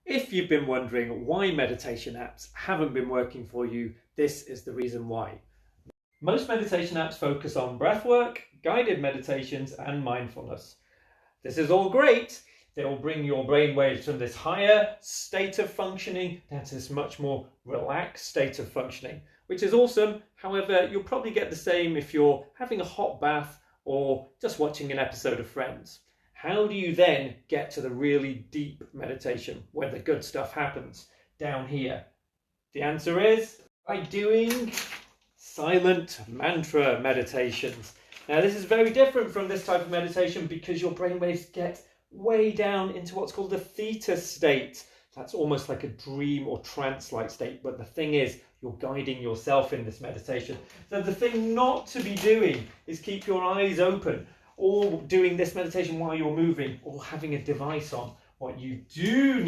If you've been wondering why meditation apps haven't been working for you, this is the reason why. Most meditation apps focus on breathwork, guided meditations, and mindfulness. This is all great. They will bring your brain waves from this higher state of functioning down to this much more relaxed state of functioning, which is awesome. However, you'll probably get the same if you're having a hot bath or just watching an episode of Friends. How do you then get to the really deep meditation where the good stuff happens down here? The answer is by doing silent mantra meditations. Now, this is very different from this type of meditation because your brainwaves get way down into what's called the theta state. That's almost like a dream or trance-like state. But the thing is, you're guiding yourself in this meditation. So the thing not to be doing is keep your eyes open, or doing this meditation while you're moving, or having a device on. What you do